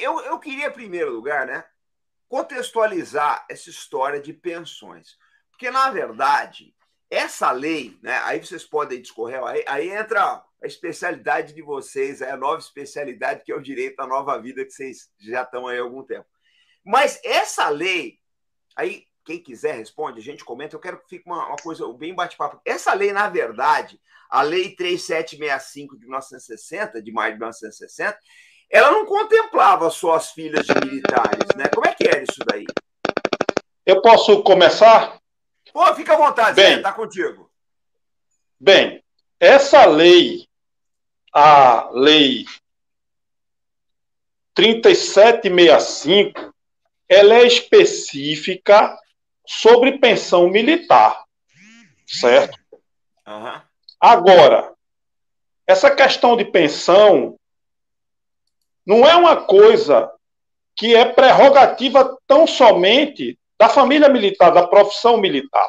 eu queria, em primeiro lugar, né, contextualizar essa história de pensões. Porque, na verdade, essa lei, né, aí vocês podem discorrer, aí entra a especialidade de vocês, a nova especialidade que é o direito à nova vida, que vocês já estão aí há algum tempo. Mas essa lei, aí quem quiser responde, a gente comenta, eu quero que fique uma coisa bem bate-papo. Essa lei, na verdade, a Lei 3765 de 1960, de maio de 1960, ela não contemplava só as filhas de militares, né? Como é que era isso daí? Eu posso começar? Pô, fica à vontade, Zé, Bem, tá contigo. bem, essa lei, a Lei 3765, ela é específica sobre pensão militar, certo? Uhum. Agora, essa questão de pensão não é uma coisa que é prerrogativa tão somente da família militar, da profissão militar.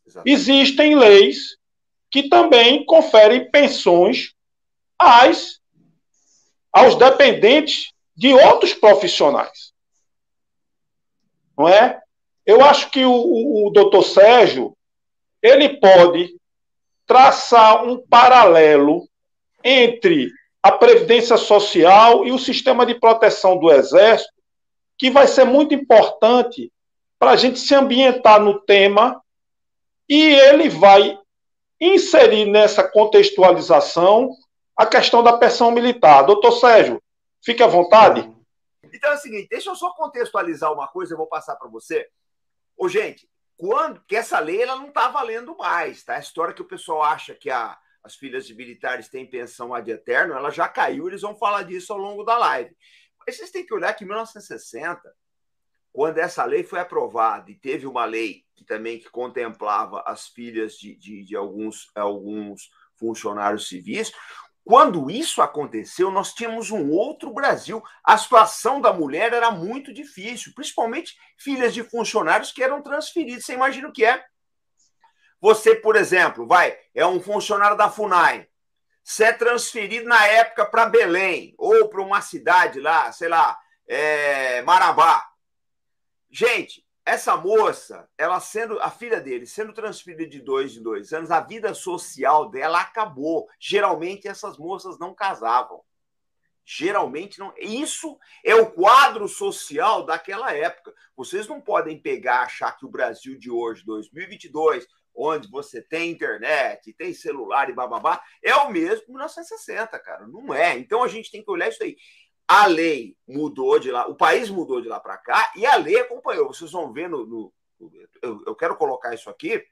Exatamente. Existem leis que também conferem pensões aos dependentes de outros profissionais. Não é? Eu acho que o doutor Sérgio ele pode traçar um paralelo entre a Previdência Social e o sistema de proteção do Exército, que vai ser muito importante para a gente se ambientar no tema, e ele vai inserir nessa contextualização a questão da pensão militar. Doutor Sérgio, fique à vontade. Então é o seguinte, deixa eu só contextualizar uma coisa, eu vou passar para você. Ô, gente, que essa lei ela não está valendo mais, tá? A história que o pessoal acha que as filhas de militares têm pensão ad eterno, ela já caiu, eles vão falar disso ao longo da live. Mas vocês têm que olhar que em 1960, quando essa lei foi aprovada e teve uma lei que também que contemplava as filhas de alguns funcionários civis, quando isso aconteceu, nós tínhamos um outro Brasil. A situação da mulher era muito difícil, principalmente filhas de funcionários que eram transferidos. Você imagina o que é? Você, por exemplo, é um funcionário da FUNAI, você é transferido na época para Belém ou para uma cidade lá, sei lá, Marabá. Gente, essa moça, ela sendo a filha dele, sendo transferida de 2 em 2 anos, a vida social dela acabou. Geralmente essas moças não casavam. Geralmente não. Isso é o quadro social daquela época. Vocês não podem pegar achar que o Brasil de hoje, 2022, onde você tem internet, tem celular e bababá, é o mesmo que 1960, cara. Não é. Então a gente tem que olhar isso aí. A lei mudou de lá, o país mudou de lá para cá e a lei acompanhou. Vocês vão ver eu quero colocar isso aqui,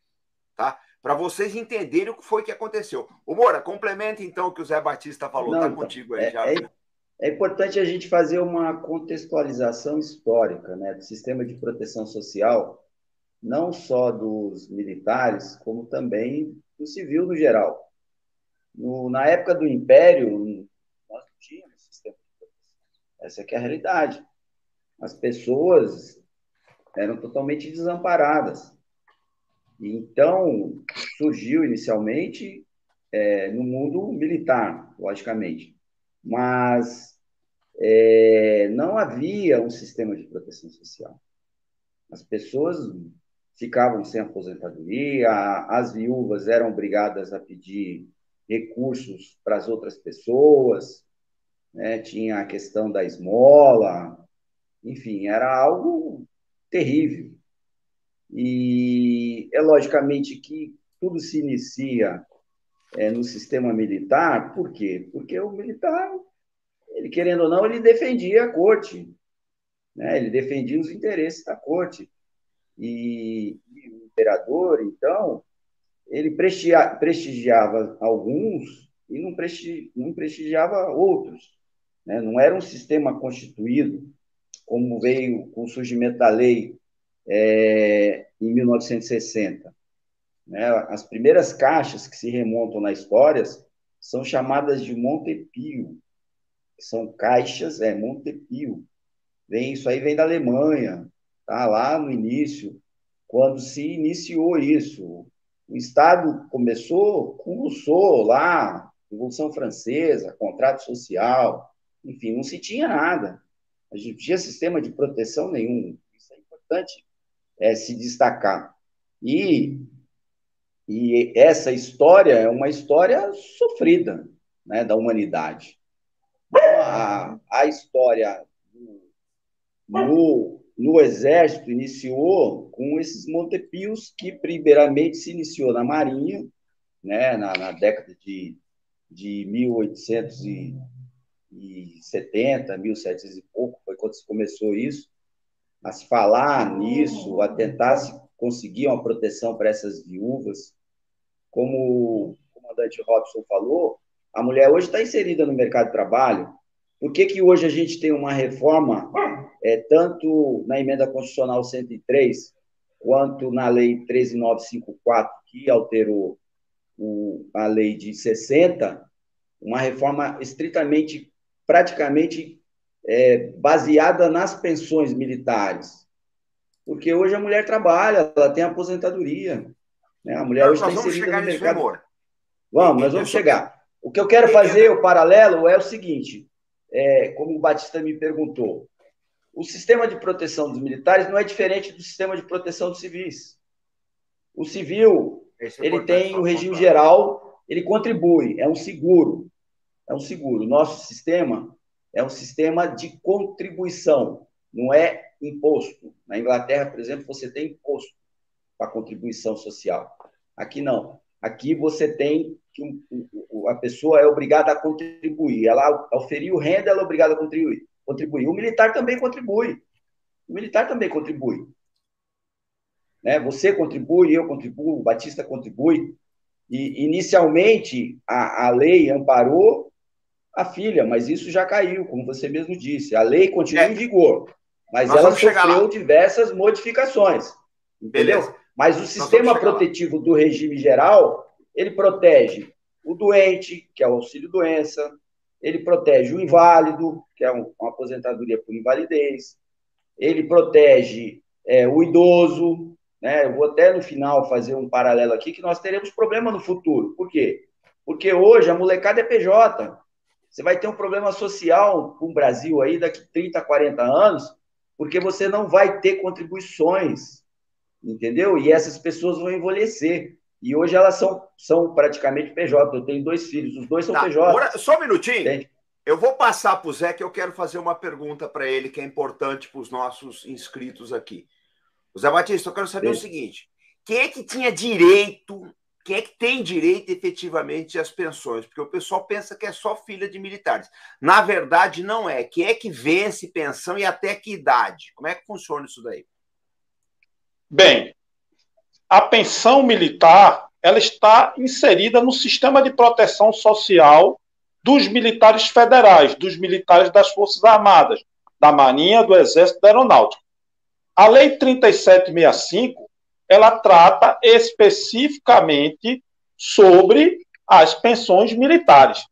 tá? Para vocês entenderem o que foi que aconteceu. O Moura, complementa então o que o Zé Batista falou. Não, Tá então, contigo aí já. é importante a gente fazer uma contextualização histórica, né, do sistema de proteção social, não só dos militares, como também do civil no geral. Na época do Império, nós não tínhamos sistema de proteção. Essa é a realidade. As pessoas eram totalmente desamparadas. Então, surgiu inicialmente no mundo militar, logicamente, mas não havia um sistema de proteção social. As pessoas ficavam sem aposentadoria, as viúvas eram obrigadas a pedir recursos para as outras pessoas, né? Tinha a questão da esmola, enfim, era algo terrível. E é logicamente que tudo se inicia no sistema militar, por quê? Porque o militar, ele querendo ou não, ele defendia a corte, né? Ele defendia os interesses da corte. E o imperador, então, ele prestigiava alguns e não prestigiava outros, né? Não era um sistema constituído, como veio com o surgimento da lei em 1960. Né? As primeiras caixas que se remontam na história são chamadas de Montepio, são caixas, Montepio. Isso aí vem da Alemanha, tá? Lá no início, quando se iniciou isso. O Estado começou com Rousseau lá, Revolução Francesa, contrato social, enfim, não se tinha nada. A gente não tinha sistema de proteção nenhum. Isso é importante se destacar. E essa história é uma história sofrida, né, da humanidade. A história no Exército iniciou com esses montepios que, primeiramente, se iniciou na Marinha, né, na década de 1870, 1700 e pouco, foi quando se começou isso, a se falar nisso, a tentar se conseguir uma proteção para essas viúvas. Como o comandante Robson falou, a mulher hoje está inserida no mercado de trabalho. Por que hoje a gente tem uma reforma, tanto na Emenda Constitucional 103, quanto na Lei 13.954, que alterou a Lei de 60, uma reforma estritamente, praticamente, baseada nas pensões militares? Porque hoje a mulher trabalha, ela tem aposentadoria, né? A mulher hoje está inserida no mercado. Nós vamos chegar. O que eu quero fazer, o paralelo, é o seguinte, como o Batista me perguntou, o sistema de proteção dos militares não é diferente do sistema de proteção dos civis. O civil, ele tem o regime geral, ele contribui, é um seguro. O nosso sistema é um sistema de contribuição, não é imposto. Na Inglaterra, por exemplo, você tem imposto para contribuição social. Aqui não. Aqui você tem que a pessoa é obrigada a contribuir. Ela oferiu renda, ela é obrigada a contribuir. O militar também contribui. Né? Você contribui, eu contribuo, o Batista contribui. E, inicialmente, a lei amparou a filha, mas isso já caiu, como você mesmo disse. A lei continua em vigor, mas ela sofreu diversas modificações. Entendeu? Beleza. Mas o sistema protetivo do regime geral, ele protege o doente, que é o auxílio-doença, ele protege o inválido, que é uma aposentadoria por invalidez, ele protege o idoso, né? Eu vou até no final fazer um paralelo aqui, que nós teremos problema no futuro. Por quê? Porque hoje a molecada é PJ. Você vai ter um problema social com o Brasil aí daqui 30, 40 anos, porque você não vai ter contribuições, entendeu? E essas pessoas vão envelhecer. E hoje elas são praticamente PJ. Eu tenho 2 filhos, os 2 são PJ. Agora, só um minutinho. Entende? Eu vou passar para o Zé, que eu quero fazer uma pergunta para ele, que é importante para os nossos inscritos aqui. O Zé Batista, eu quero saber o seguinte: quem é que tinha direito, quem é que tem direito efetivamente às pensões? Porque o pessoal pensa que é só filha de militares. Na verdade, não é. Quem é que vence pensão e até que idade? Como é que funciona isso daí? Bem, a pensão militar, ela está inserida no sistema de proteção social dos militares federais, dos militares das Forças Armadas, da Marinha, do Exército e da Aeronáutica. A Lei 3765, ela trata especificamente sobre as pensões militares.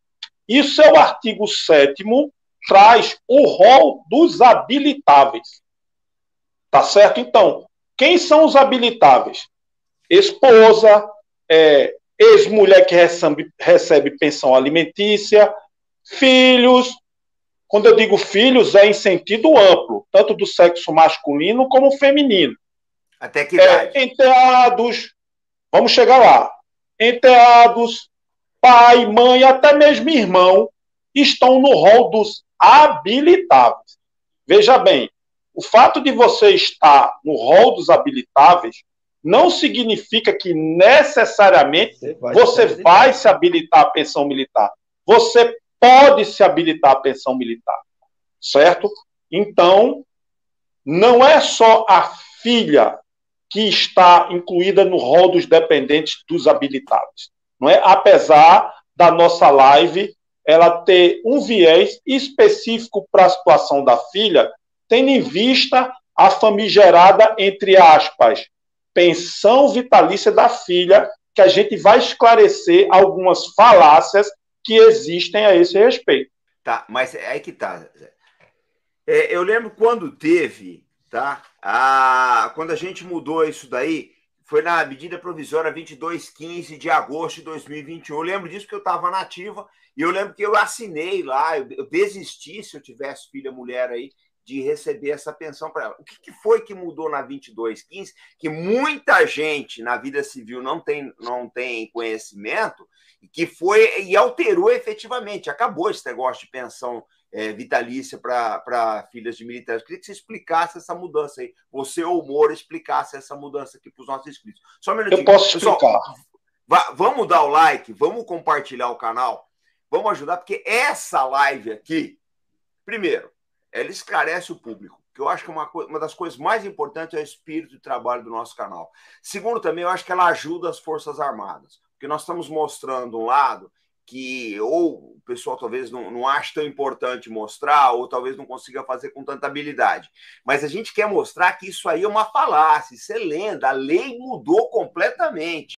E o seu artigo 7º traz o rol dos habilitáveis. Tá certo? Então, quem são os habilitáveis? Esposa, ex-mulher que recebe pensão alimentícia, filhos. Quando eu digo filhos, é em sentido amplo, tanto do sexo masculino como feminino. Até que idade? Enteados, vamos chegar lá. Enteados, pai, mãe, até mesmo irmão, estão no rol dos habilitáveis. Veja bem, o fato de você estar no rol dos habilitáveis não significa que necessariamente você vai se habilitar à pensão militar. Você pode se habilitar à pensão militar, certo? Então, não é só a filha que está incluída no rol dos dependentes dos habilitados, não é? Apesar da nossa live ela ter um viés específico para a situação da filha, tendo em vista a famigerada, entre aspas, pensão vitalícia da filha, que a gente vai esclarecer algumas falácias que existem a esse respeito. Tá, mas é aí que tá. Eu lembro quando teve, tá? Quando a gente mudou isso daí, foi na medida provisória 2215 de agosto de 2021. Eu lembro disso porque eu estava na ativa e eu lembro que eu assinei lá, eu desisti, se eu tivesse filha mulher aí, de receber essa pensão para ela. O que foi que mudou na 2215, que muita gente na vida civil não tem conhecimento, e alterou efetivamente, acabou esse negócio de pensão vitalícia para filhas de militares. Eu queria que você explicasse essa mudança aí, você ou o Moro explicasse essa mudança aqui para os nossos inscritos. Só um minutinho. Eu posso explicar. Pessoal, vamos dar o like, vamos compartilhar o canal, vamos ajudar, porque essa live aqui, primeiro, ela esclarece o público, que eu acho que uma das coisas mais importantes é o espírito de trabalho do nosso canal. Segundo, também, eu acho que ela ajuda as Forças Armadas, porque nós estamos mostrando um lado que ou o pessoal talvez não ache tão importante mostrar, ou talvez não consiga fazer com tanta habilidade. Mas a gente quer mostrar que isso aí é uma falácia, isso é lenda, a lei mudou completamente.